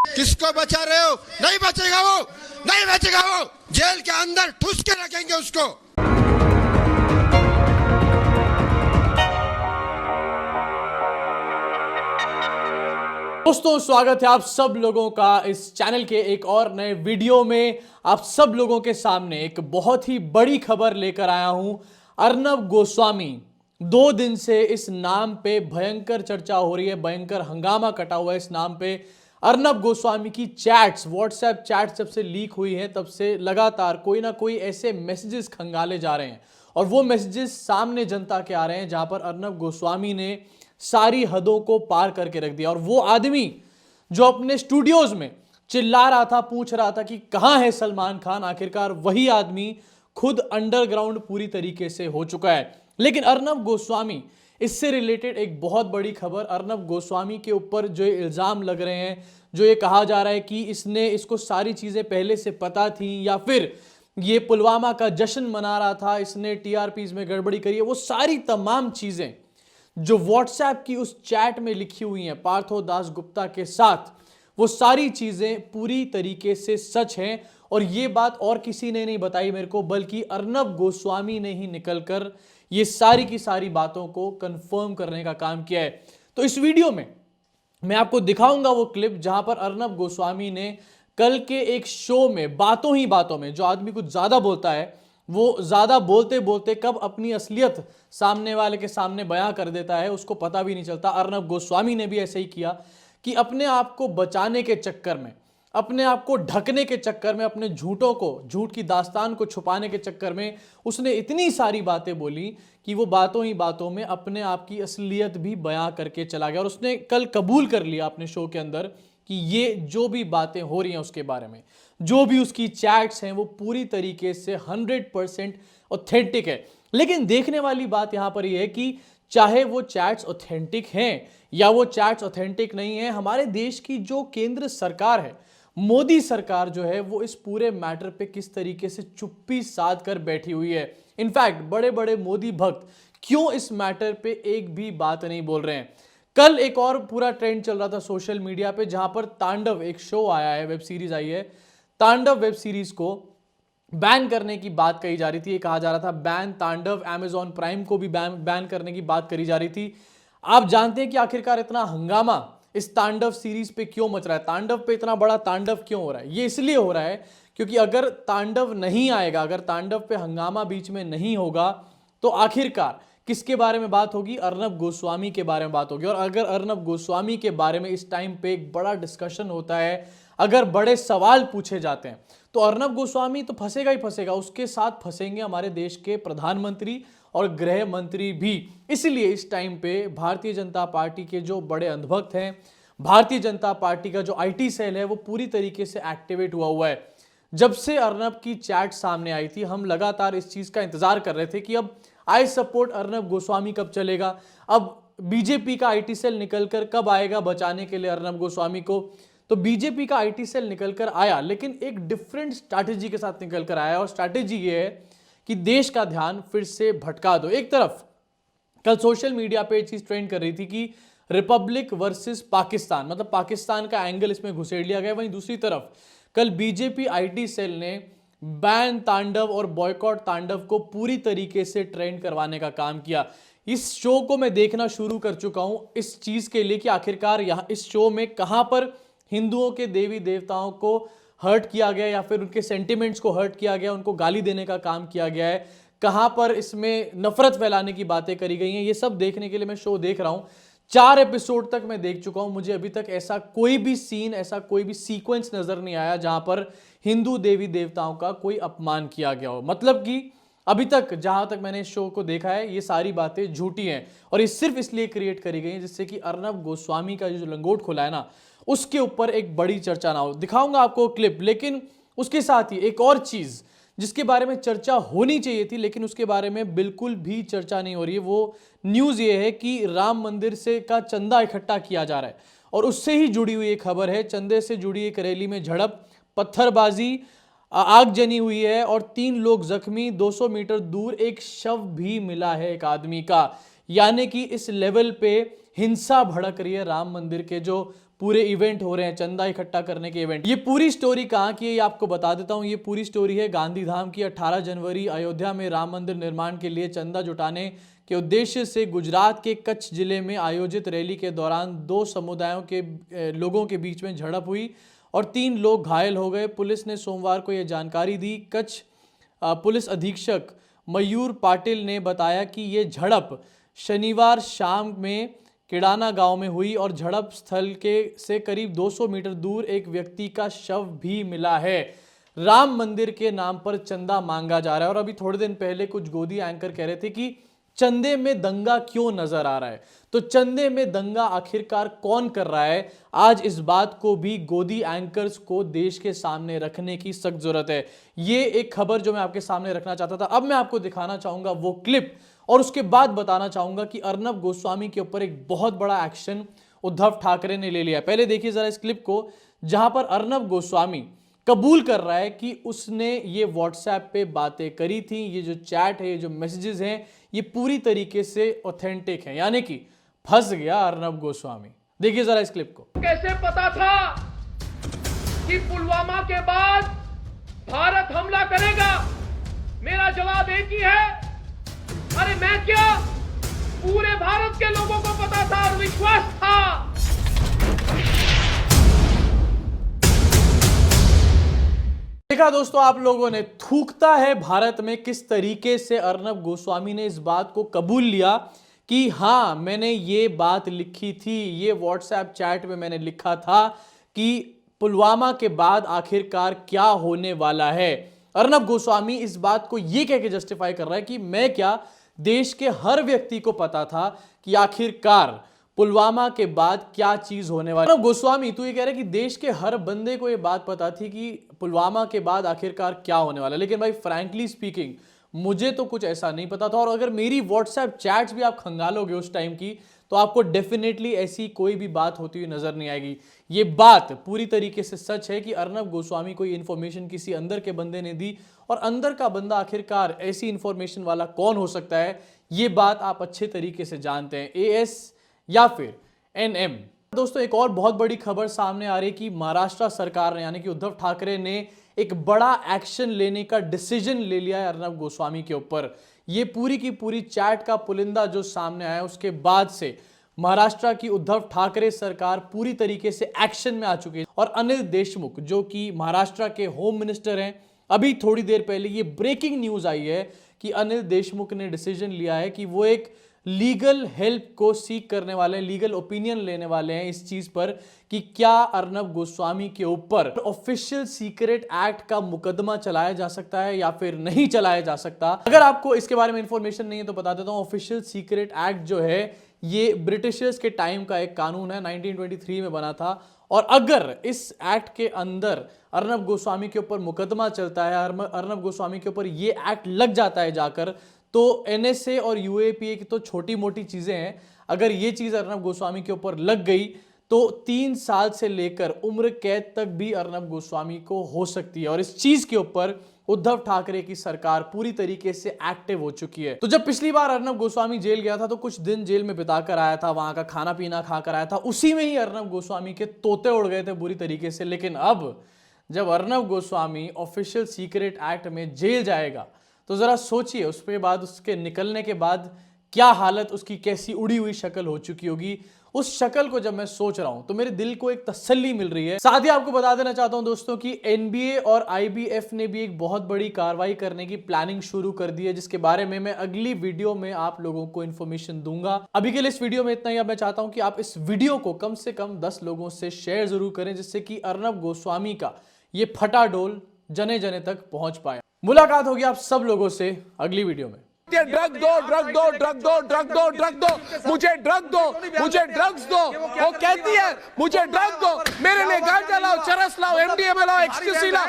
किसको बचा रहे हो? नहीं बचेगा वो, नहीं बचेगा वो। जेल के अंदर ठूस के रखेंगे उसको। दोस्तों, स्वागत है आप सब लोगों का इस चैनल के एक और नए वीडियो में। आप सब लोगों के सामने एक बहुत ही बड़ी खबर लेकर आया हूं। अर्नब गोस्वामी, 2 दिन से इस नाम पे भयंकर चर्चा हो रही है, भयंकर हंगामा कटा हुआ है इस नाम पे। अर्नब गोस्वामी की चैट्स, व्हाट्सएप चैट्स जब से लीक हुई हैं तब से लगातार कोई ना कोई ऐसे मैसेजेस खंगाले जा रहे हैं और वो मैसेजेस सामने जनता के आ रहे हैं जहां पर अर्नब गोस्वामी ने सारी हदों को पार करके रख दिया। और वो आदमी जो अपने स्टूडियोज में चिल्ला रहा था, पूछ रहा था कि कहां है सलमान खान, आखिरकार वही आदमी खुद अंडरग्राउंड पूरी तरीके से हो चुका है। लेकिन अर्नब गोस्वामी, इससे रिलेटेड एक बहुत बड़ी खबर। अर्नब गोस्वामी के ऊपर जो इल्जाम लग रहे हैं, जो ये कहा जा रहा है कि इसको सारी चीजें पहले से पता थी या फिर ये पुलवामा का जश्न मना रहा था, इसने टीआरपीज में गड़बड़ी करी है, वो सारी तमाम चीजें जो व्हाट्सएप की उस चैट में लिखी हुई हैं पार्थो दास गुप्ता के साथ, वो सारी चीजें पूरी तरीके से सच हैं। और ये बात और किसी ने नहीं बताई मेरे को, बल्कि अर्नब गोस्वामी ने ही निकलकर ये सारी की सारी बातों को कंफर्म करने का काम किया है। तो इस वीडियो में मैं आपको दिखाऊंगा वो क्लिप जहां पर अर्नब गोस्वामी ने कल के एक शो में बातों ही बातों में, जो आदमी कुछ ज्यादा बोलता है वो ज्यादा बोलते बोलते कब अपनी असलियत सामने वाले के सामने बयां कर देता है उसको पता भी नहीं चलता। अर्नब गोस्वामी ने भी ऐसे ही किया कि अपने आप को बचाने के चक्कर में, अपने आप को ढकने के चक्कर में, अपने झूठों को, झूठ की दास्तान को छुपाने के चक्कर में उसने इतनी सारी बातें बोली कि वो बातों ही बातों में अपने आप की असलियत भी बयां करके चला गया। और उसने कल कबूल कर लिया अपने शो के अंदर कि ये जो भी बातें हो रही हैं उसके बारे में, जो भी उसकी चैट्स हैं, वो पूरी तरीके से 100% ऑथेंटिक है। लेकिन देखने वाली बात यहां पर यह है कि चाहे वो चैट्स ऑथेंटिक हैं या वो चैट्स ऑथेंटिक नहीं है, हमारे देश की जो केंद्र सरकार है, मोदी सरकार जो है, वो इस पूरे मैटर पे किस तरीके से चुप्पी साध कर बैठी हुई है। इनफैक्ट बड़े बड़े मोदी भक्त क्यों इस मैटर पे एक भी बात नहीं बोल रहे हैं। कल एक और पूरा ट्रेंड चल रहा था सोशल मीडिया पे, जहां पर तांडव एक शो आया है, वेब सीरीज आई है, तांडव वेब सीरीज को बैन करने की बात कही जा रही थी। ये कहा जा रहा था बैन तांडव, अमेजॉन प्राइम को भी बैन करने की बात करी जा रही थी। आप जानते हैं कि आखिरकार इतना हंगामा इस तांडव सीरीज पे क्यों मच रहा है, तांडव पे इतना बड़ा तांडव क्यों हो रहा है? ये इसलिए हो रहा है क्योंकि अगर तांडव नहीं आएगा, अगर तांडव पे हंगामा बीच में नहीं होगा, तो आखिरकार किसके बारे में बात होगी? अर्नब गोस्वामी के बारे में बात होगी। और अगर अर्नब गोस्वामी के बारे में इस टाइम पे एक बड़ा डिस्कशन होता है, अगर बड़े सवाल पूछे जाते हैं, तो अर्नब गोस्वामी तो फंसेगा ही फंसेगा, उसके साथ फंसेंगे हमारे देश के प्रधानमंत्री और गृह मंत्री भी। इसलिए इस टाइम पे भारतीय जनता पार्टी के जो बड़े अंधभक्त हैं, भारतीय जनता पार्टी का जो आईटी सेल है, वो पूरी तरीके से एक्टिवेट हुआ है। जब से अर्नब की चैट सामने आई थी, हम लगातार इस चीज का इंतजार कर रहे थे कि अब आई सपोर्ट अर्नब गोस्वामी कब चलेगा, अब बीजेपी का आईटी सेल निकलकर कब आएगा बचाने के लिए अर्नब गोस्वामी को। तो बीजेपी का आईटी सेल निकलकर आया, लेकिन एक डिफरेंट स्ट्रैटेजी के साथ निकलकर आया। और स्ट्रैटेजी ये है कि देश का ध्यान फिर से भटका दो। एक तरफ कल सोशल मीडिया पे चीज ट्रेंड कर रही थी कि रिपब्लिक वर्सेस पाकिस्तान, मतलब पाकिस्तान का एंगल इसमें घुसेड़ लिया गया। वहीं दूसरी तरफ कल बीजेपी आईटी सेल ने बैन तांडव और बॉयकॉट तांडव को पूरी तरीके से ट्रेंड करवाने का काम किया। इस शो को मैं देखना शुरू कर चुका हूं इस चीज के लिए कि आखिरकार यहां इस शो में कहां पर हिंदुओं के देवी देवताओं को हर्ट किया गया या फिर उनके सेंटिमेंट्स को हर्ट किया गया, उनको गाली देने का काम किया गया है, कहां पर इसमें नफरत फैलाने की बातें करी गई हैं। ये सब देखने के लिए मैं शो देख रहा हूं। 4 एपिसोड तक मैं देख चुका हूं, मुझे अभी तक ऐसा कोई भी सीन, ऐसा कोई भी सीक्वेंस नजर नहीं आया जहां पर हिंदू देवी देवताओं का कोई अपमान किया गया हो। मतलब कि अभी तक जहां तक मैंने इस शो को देखा है, ये सारी बातें झूठी हैं और ये सिर्फ इसलिए क्रिएट करी गई हैं जिससे कि अर्नब गोस्वामी का जो लंगोट खुला है ना, उसके ऊपर एक बड़ी चर्चा ना हो। दिखाऊंगा आपको क्लिप, लेकिन उसके साथ ही एक और चीज जिसके बारे में चर्चा होनी चाहिए थी लेकिन उसके बारे में बिल्कुल भी चर्चा नहीं हो रही है, वो न्यूज ये है कि राम मंदिर से का चंदा इकट्ठा किया जा रहा है और उससे ही जुड़ी हुई एक खबर है। चंदे से जुड़ी एक रैली में झड़प, पत्थरबाजी, आगजनी हुई है और 3 लोग जख्मी। 200 मीटर दूर एक शव भी मिला है एक आदमी का। यानी कि इस लेवल पे हिंसा भड़क रही है राम मंदिर के जो पूरे इवेंट हो रहे हैं, चंदा इकट्ठा करने के इवेंट। ये पूरी स्टोरी कहाँ की है ये आपको बता देता हूँ। ये पूरी स्टोरी है गांधीधाम की। 18 जनवरी अयोध्या में राम मंदिर निर्माण के लिए चंदा जुटाने के उद्देश्य से गुजरात के कच्छ जिले में आयोजित रैली के दौरान दो समुदायों के लोगों के बीच में झड़प हुई और 3 लोग घायल हो गए। पुलिस ने सोमवार को यह जानकारी दी। कच्छ पुलिस अधीक्षक मयूर पाटिल ने बताया कि ये झड़प शनिवार शाम में किडाना गांव में हुई और झड़प स्थल के से करीब 200 मीटर दूर एक व्यक्ति का शव भी मिला है। राम मंदिर के नाम पर चंदा मांगा जा रहा है और अभी थोड़े दिन पहले कुछ गोदी एंकर कह रहे थे कि चंदे में दंगा क्यों नजर आ रहा है। तो चंदे में दंगा आखिरकार कौन कर रहा है, आज इस बात को भी गोदी एंकर्स को देश के सामने रखने की सख्त जरूरत है। ये एक खबर जो मैं आपके सामने रखना चाहता था। अब मैं आपको दिखाना चाहूंगा वो क्लिप और उसके बाद बताना चाहूंगा कि अर्नब गोस्वामी के ऊपर एक बहुत बड़ा एक्शन उद्धव ठाकरे ने ले लिया। पहले देखिए जरा इस क्लिप को, जहां पर अर्नब गोस्वामी कबूल कर रहा है कि उसने ये व्हाट्सएप पे बातें करी थी। ये जो चैट है, ये जो मैसेजेस हैं, ये पूरी तरीके से ऑथेंटिक है, यानी कि फंस गया अर्नब गोस्वामी। देखिए जरा इस क्लिप को। कैसे पता था कि पुलवामा के बाद भारत हमला करेगा? मेरा जवाब एक ही है, अरे मैं क्या, पूरे भारत के लोगों को पता था और विश्वास था। देखा दोस्तों आप लोगों ने, थूकता है भारत में किस तरीके से अर्नब गोस्वामी ने इस बात को कबूल लिया कि हाँ मैंने ये बात लिखी थी, ये व्हाट्सएप चैट में मैंने लिखा था कि पुलवामा के बाद आखिरकार क्या होने वाला है। अर्नब गोस्वामी इस बात को ये कह के जस्टिफाई कर रहा है कि मैं क्या, देश के हर व्यक्ति को पता था कि आखिरकार पुलवामा के बाद क्या चीज होने वाली है। गोस्वामी तू ये कह रहा है कि देश के हर बंदे को ये बात पता थी कि पुलवामा के बाद आखिरकार क्या होने वाला है, लेकिन भाई फ्रैंकली स्पीकिंग मुझे तो कुछ ऐसा नहीं पता था। और अगर मेरी व्हाट्सएप चैट्स भी आप खंगालोगे उस टाइम की, तो आपको डेफिनेटली ऐसी कोई भी बात होती हुई नजर नहीं आएगी। ये बात पूरी तरीके से सच है कि अर्नब गोस्वामी को ये इंफॉर्मेशन किसी अंदर के बंदे ने दी, और अंदर का बंदा आखिरकार ऐसी इंफॉर्मेशन वाला कौन हो सकता है, ये बात आप अच्छे तरीके से जानते हैं, AS या फिर NM। दोस्तों एक और बहुत बड़ी खबर सामने आ रही कि महाराष्ट्र सरकार ने, यानी कि उद्धव ठाकरे ने एक बड़ा एक्शन लेने का डिसीजन ले लिया है अर्नब गोस्वामी के ऊपर। ये पूरी की पूरी चैट का पुलिंदा जो सामने आया, उसके बाद से महाराष्ट्र की उद्धव ठाकरे सरकार पूरी तरीके से एक्शन में आ चुकी है। और अनिल देशमुख जो कि महाराष्ट्र के होम मिनिस्टर हैं, अभी थोड़ी देर पहले ये ब्रेकिंग न्यूज आई है कि अनिल देशमुख ने डिसीजन लिया है कि वो एक लीगल हेल्प को सीक करने वाले हैं, लीगल ओपिनियन लेने वाले हैं इस चीज पर कि क्या अर्नब गोस्वामी के ऊपर ऑफिशियल सीक्रेट एक्ट का मुकदमा चलाया जा सकता है या फिर नहीं चलाया जा सकता। अगर आपको इसके बारे में इंफॉर्मेशन नहीं है तो बता देता हूं, ऑफिशियल सीक्रेट एक्ट जो है ये ब्रिटिशर्स के टाइम का एक कानून है, 1923 में बना था। और अगर इस एक्ट के अंदर अर्नब गोस्वामी के ऊपर मुकदमा चलता है, अर्नब गोस्वामी के ऊपर ये एक्ट लग जाता है जाकर, तो NSA और UAPA की तो छोटी मोटी चीजें हैं, अगर ये चीज अर्नब गोस्वामी के ऊपर लग गई तो 3 साल से लेकर उम्र कैद तक भी अर्नब गोस्वामी को हो सकती है। और इस चीज के ऊपर उद्धव ठाकरे की सरकार पूरी तरीके से एक्टिव हो चुकी है। तो जब पिछली बार अर्नब गोस्वामी जेल गया था तो कुछ दिन जेल में बिताकर आया था, वहां का खाना पीना खाकर आया था, उसी में ही अर्नब गोस्वामी के तोते उड़ गए थे बुरी तरीके से। लेकिन अब जब Arnab Goswami official secret act में जेल जाएगा तो जरा सोचिए उसके बाद, उसके निकलने के बाद क्या हालत, उसकी कैसी उड़ी हुई शक्ल हो चुकी होगी। उस शक्ल को जब मैं सोच रहा हूं तो मेरे दिल को एक तसल्ली मिल रही है। साथ ही आपको बता देना चाहता हूं दोस्तों कि NBA और IBF ने भी एक बहुत बड़ी कार्रवाई करने की प्लानिंग शुरू कर दी है, जिसके बारे में मैं अगली वीडियो में आप लोगों को इन्फॉर्मेशन दूंगा। अभी के लिए इस वीडियो में इतना ही। अब मैं चाहता हूं कि आप इस वीडियो को कम से कम 10 लोगों से शेयर जरूर करें, जिससे कि अर्नब गोस्वामी का ये फटा डोल जने जने तक पहुंच पाए। मुलाकात होगी आप सब लोगों से अगली वीडियो में। ड्रग दो, ड्रग दो, ड्रग दो, ड्रग दो, ड्रग दो, मुझे ड्रग दो, मुझे ड्रग्स दो। वो कहती है मुझे ड्रग दो, मेरे लिए गांजा लाओ, चरस लाओ, MDMA लाओ, एक्सटेसी लाओ।